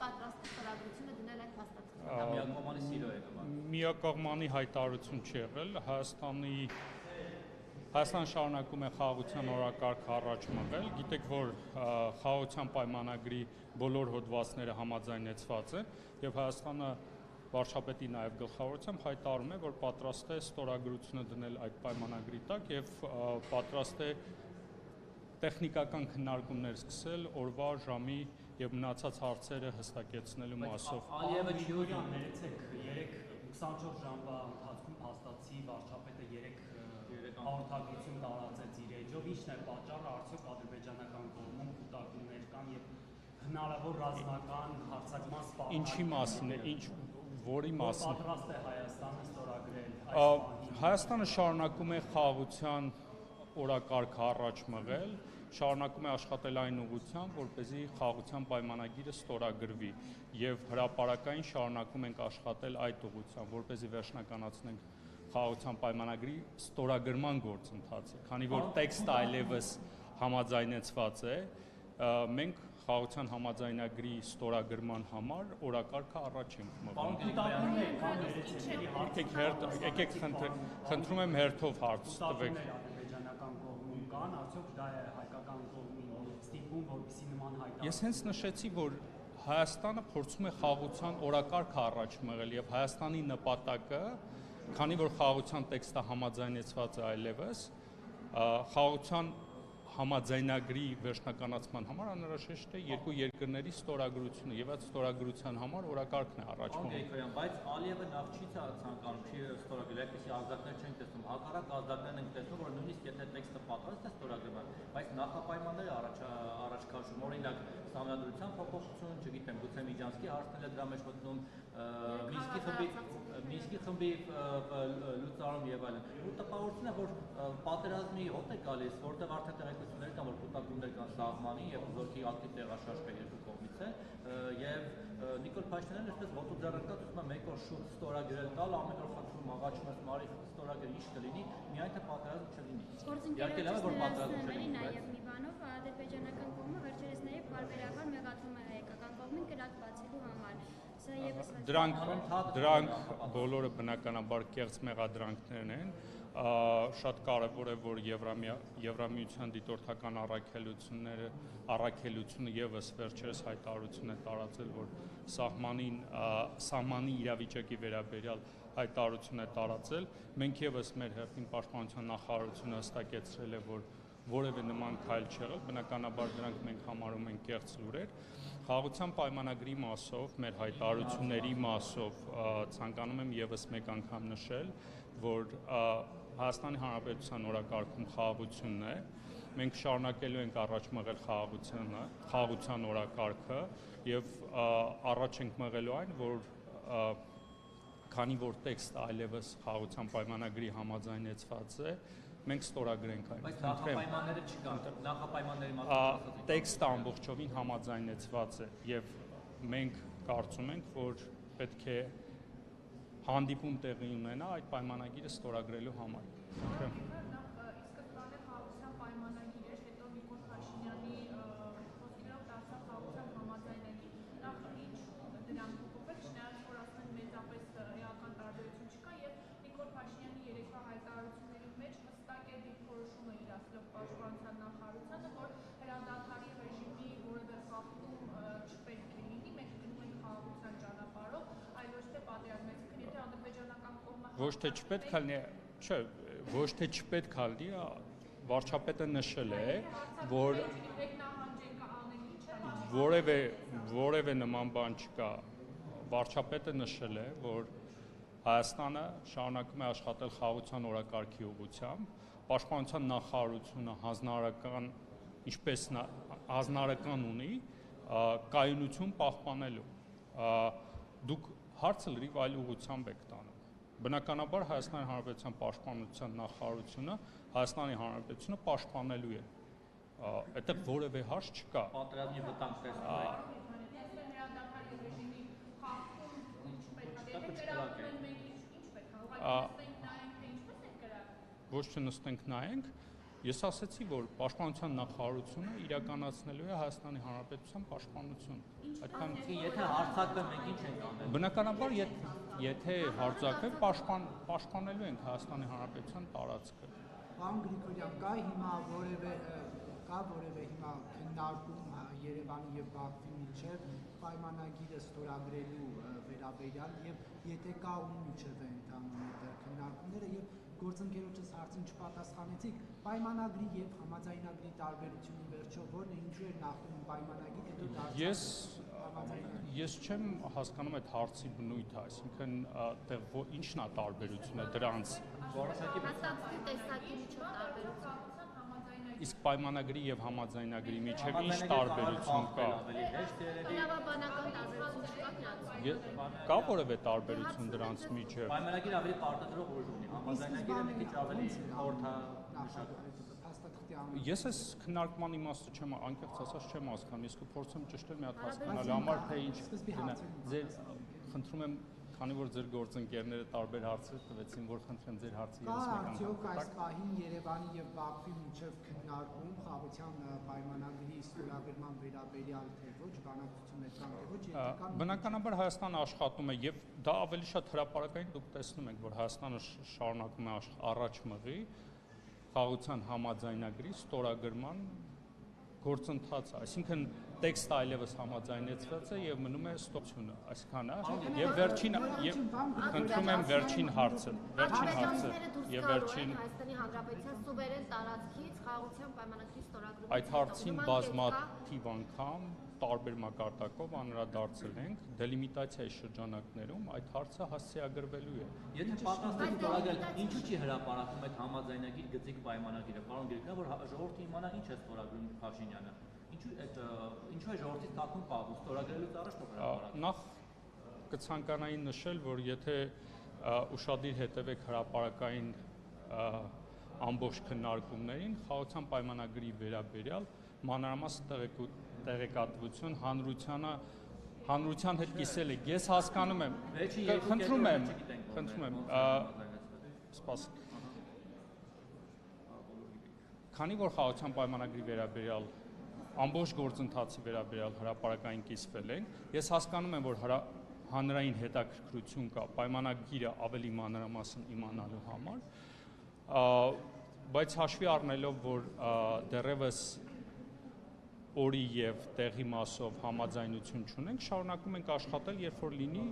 պատրաստ է ստորագրությունը դնել այդ փաստաթղթին։ Միակողմանի սիրո է նման։ Միակողմանի հայտարարություն չի եղել, Հայաստանը շարունակում է խաղաղության օրակարգ առաջ մղել, գիտեք, որ խաղաղության պայմանագրի բոլոր հոդվածները համաձայնեցված են, եւ Հայաստանը վարչապետի նաև գլխավորությամբ հայտարարում է, որ պատրաստ է ստորագրությունը դնել այդ պայմանագրի տակ եւ պատրաստ է տեխնիկական քննարկումներ սկսել օրվա ժամի եւ մնացած հարցերը հստակեցնելու մասով։ Ալիևը չի ուզում ներեցեք 24 ժամվա ընթացքում փաստացի վարչապետը 3 հաղորդագրություն տարածեց իր էջով, ի՞նչն է պատճառը, արդյոք ադրբեջանական կողմում կուտակումներ կան եւ հնարավոր ռազմական հարձակման սպառնալիքներ։ Ինչի մասին է, որի մասին։ Պատրաստ է Հայաստանը ստորագրել Հայաստանը շարունակում է խաղաղության օրակարգը առաջ մղել, շարունակում է աշխատել այն ուղղությամբ, որպեսզի խաղաղության պայմանագիրը ստորագրվի եւ հրապարակային շարունակում ենք աշխատել այդ ուղղությամբ, որպեսզի վերջնականացնենք խաղաղության պայմանագրի ստորագրման գործընթացը, քանի որ տեքստը այլևս համաձայնեցված է, մենք խաղաղության համաձայնագրի ստորագրման համար օրակարգը առաջ ենք մղում։ Եկեք խնդրում եմ հերթով հարց տվեք։ Ադրբեջանական կողմում կան, արդյոք դա է հայկական կողմին ստիպում, որպեսզի նման հայտարարություն։ Ես հենց նշեցի, որ Հայաստանը փորձում է խաղաղության օրակարգը առաջ մղել եւ Հայաստանի նպատակը, քանի որ խաղաղության տեքստը համաձայնեցված է այլևս, խաղաղության համաձայնագրի վերջնականացման համար անհրաժեշտ է երկու երկրների ստորագրությունը եւ այդ ստորագրության համար օրակարգն է առաջ մղում։ Բայց Ալիևը նախ չի ցանկանում, չի ստորագրել, այդպիսի ազդակներ չենք տեսնում։ Հակառակ ազդակներն ենք տեսնում, որ նույնիսկ եթե տեքստը պատրաստ է ստորագրման, բայց նախապայմանները առաջ քաշում, օրինակ Սահմանադրության փոփոխություն, չգիտեմ, գուցե Միջանցքի հարցն է դրա մեջ մտնում, Մինսկի խմբի լուծարում եւ այլն։ Ու տպավորություն է, որ պատերազմի հոտ է գալիս, որտեղ արդեն տեղեկություններ կան, որ կուտակումներ կան սահմանին եւ զորքի ակտիվ տեղաշարժ կա երկու կողմից է, եւ Նիկոլ Փաշինյանը այսպես ոտոձեռնկած ուզում է մեկ օր շուտ ստորագրել տալ, ամեն օր խնդրում աղաչում է մարի ստորագրել ինչ կլինի, միայն թե պատերազմ չլինի։ Իհարկե լավ է, որ պատերազմ չլինի, նաեւ մի բանով ադրբեջանական կողմը վերջերս նաեւ բարբերաբար մեղադրում է հայկական կողմին կրակ բացելու համար։ Դրանք բոլորը բնականաբար կեղծ մեղադրանքներն են, շատ կարևոր է, որ Եվրամիության դիտորդական առաքելությունը եւս վերջերս հայտարարություն է տարածել, որ սահմանի իրավիճակի վերաբերյալ հայտարարություն է տարածել, մենք եւս մեր հերթին պաշտպանության նախարարությունը հստակեցրել է, որ որևէ նման քայլ չի եղել, բնականաբար դրանք մենք համարում ենք կեղծ լուրեր։ Խաղաղության պայմանագրի մասով, մեր հայտարարությունների մասով ցանկանում եմ եւս մեկ անգամ նշել, որ Հայաստանի Հանրապետության օրակարգում խաղաղությունն է, մենք շարունակելու ենք առաջ մղել խաղաղության օրակարգը եւ առաջ ենք մղելու այն, որ քանի որ տեքստը այլևս խաղաղության պայմանագրի համաձայնեցված է, մենք ստորագրենք այն։ Բայց նախապայմանները չկան, նախապայմանների մասին տեքստը ամբողջովին համաձայնեցված է եւ մենք կարծում ենք, որ պետք է հանդիպում տեղի ունենա այդ պայմանագիրը ստորագրելու համար։ Սկզբանե խաղաղության պայմանագիր էր, հետո Նիկոլ Փաշինյանի խոսքերով դարձավ խաղաղության համաձայնագիր։ Նախ ինչու դրան փոփոխվել, չնայած որ ասում են մեծապես էական տարբերություն չկա եւ Նիկոլ Փաշինյանի երեկվա հայտարարությունների մեջ հստակ է դիրքորոշումը իրացրել պաշտպանության նախարարությանը, որ հրադադարի ռեժիմի որևէ խախտում չպետք է լինի, մենք գնում ենք խաղաղության ճանապարհով, այլ ոչ թե պատերազմի։ Այսինքն եթե ադրբեջանական կողմը ոչ թե չպետք է լինի, չէ, ոչ թե չպետք է լինի, վարչապետը նշել է, որ որևէ նման բան չկա։ Վարչապետը նշել է, որ Հայաստանը շարունակում է աշխատել խաղաղության օրակարգի ուղղությամբ, պաշտպանության նախարարությունը հանձնարարական ունի կայունություն պահպանելու։ Դուք հարցը լրիվ այլ ուղղությամբ եք տանում։ Բնականաբար Հայաստանի Հանրապետության պաշտպանության նախարարությունը Հայաստանի Հանրապետությունը պաշտպանելու է։ Այդտեղ որևէ հարց չկա։ Պատերազմի վտանգ տեսնում ոչ թե նստենք նայենք, Ես ասացի, որ Պաշտպանության նախարարությունը իրականացնելու է Հայաստանի Հանրապետության պաշտպանություն։ Այդքան Եթե հարձակվեն, մենք ինչ ենք անել։ բնականաբար եթե հարձակվեն, պաշտպանելու ենք Հայաստանի Հանրապետության տարածքը։ Պարոն Գրիգորյան, կա հիմա որևէ քննարկում Երևանի եւ Բաքվի միջեւ պայմանագիրը ստորագրելու վերաբերյալ եւ եթե կա ում միջեւ է ընթանում այդտեղ քննարկումները եւ գործընկերոջս հարցին չպատասխանեցիք, պայմանագրի եւ համաձայնագրի տարբերությունը վերջո ո՞րն է, ինչու է նախնում պայմանագիր, հետո դարձավ Ես չեմ հասկանում այդ հարցի բնույթը, այսինքն ինչն է տարբերությունը դրանց Որոշակի տեսակի միջև տարբերություն։ իսկ պայմանագրի եւ համաձայնագրի միջեւ ինչ տարբերություն կա։ Իրավաբանական տարբերություն չկա դրանց։ Կա որևէ տարբերություն դրանց միջեւ։ Պայմանագիրը ավելի պարտադրող ուժ ունի, համաձայնագիրը մի քիչ ավելի խորհրդանշական։ Ես այս քննարկման իմաստը չեմ անկեղծ ասած չեմ հասկանում, իսկ փորձեմ ճշտել մի հատ հասկանալու համար թե ինչ ձեր խնդրում եմ քանի որ ձեր գործընկերները տարբեր հարցեր տվեցին, որ խնդրեմ ձեր հարցը ես մեկ անգամ։ Արդյոք այս պահին Երևանի եւ Բաքվի միջև քննարկում խաղաղության պայմանագրի ստորագրման վերաբերյալ թե ոչ բանակցություններ կան թե ոչ երբական Բնականաբար Հայաստանը աշխատում է եւ դա ավելի շատ հրապարակային դուք տեսնում եք, որ Հայաստանը շարունակում է առաջ մղի խաղաղության համաձայնագրի ստորագրման գործընթացը, այսինքն տեքստը այլևս համաձայնեցված է եւ մնում է ստոպությունը, այսքանը եւ վերջին խնդրում եմ վերջին հարցը եւ վերջին Հայաստանի Հանրապետության սուվերեն տարածքից խաղաղության պայմանագրի ստորագրումը այդ հարցին բազմաթիվ անգամ տարբեր մակարդակով անդրադարձել ենք դելիմիտացիայի շրջանակներում այդ հարցը հասցեագրվելու է։ Եթե պատրաստ եք ստորագրել, ինչու՞ չի հրապարակում այդ համաձայնագիր գծիկ պայմանագիրը, պարոն Գրիգորյան, որ ժողովրդի իմանա ինչ է ստորագրում Փաշինյանը։ Ինչու է ժողովրդի տակում պահվում ստորագրելուց առաջ թող հրապարակի։ Նախ կցանկանայի նշել, որ եթե ուշադիր հետևեք հրապարակային ամբողջ քննարկումներին, խաղաղության պայմանագրի վերաբերյալ մանրամասն տեղեկատվություն հանրության հետ կիսել եք։ Ես հասկանում եմ, խնդրում եմ, սպասեք։ Քանի որ խաղաղության պայմանագրի վերաբերյալ ամբողջ գործընթացի վերաբերյալ հրապարակային կիսվել ենք, ես հասկանում եմ, որ հանրային հետաքրքրություն կա պայմանագիրը ավելի մանրամասն իմանալու համար, բայց հաշվի առնելով, որ դեռևս օրի եւ տեղի մասով համաձայնություն չունենք, շարունակում ենք աշխատել, երբ որ լինի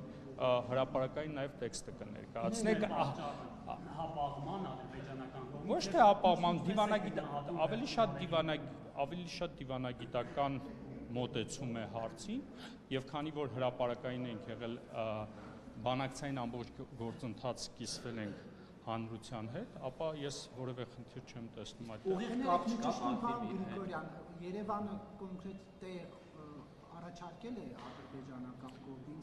հրապարակային նաեւ տեքստը կներկայացնենք հապաղման ադրբեջանական կողմից ոչ թե հապաղման ավելի շատ դիվանագիտական մոտեցում է հարցին եւ քանի որ հրապարակային ենք եղել բանակցային ամբողջ գործընթաց կիսվել ենք հանրության հետ, ապա ես որևէ խնդիր չեմ տեսնում այդտեղ։ Ուղիղ կապ չկա Բաքվի Գրիգորյան, Երևանը կոնկրետ տեղ առաջարկել է ադրբեջանական կողմից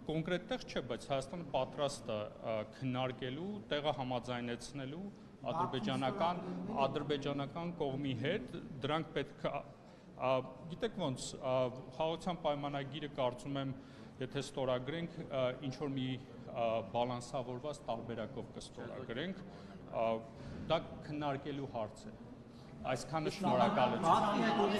կոնկրետ տեղ չէ, բայց Հայաստանը պատրաստ է քննարկելու, տեղը համաձայնեցնելու ադրբեջանական կողմի հետ, դրանք պետք է գիտեք ոնց խաղաղության պայմանագիրը կարծում եմ, եթե ստորագրենք, ինչ որ մի բալանսավորված տարբերակով կստորագրենք, դա քննարկելու հարց է։ Այսքանը շնորհակալություն։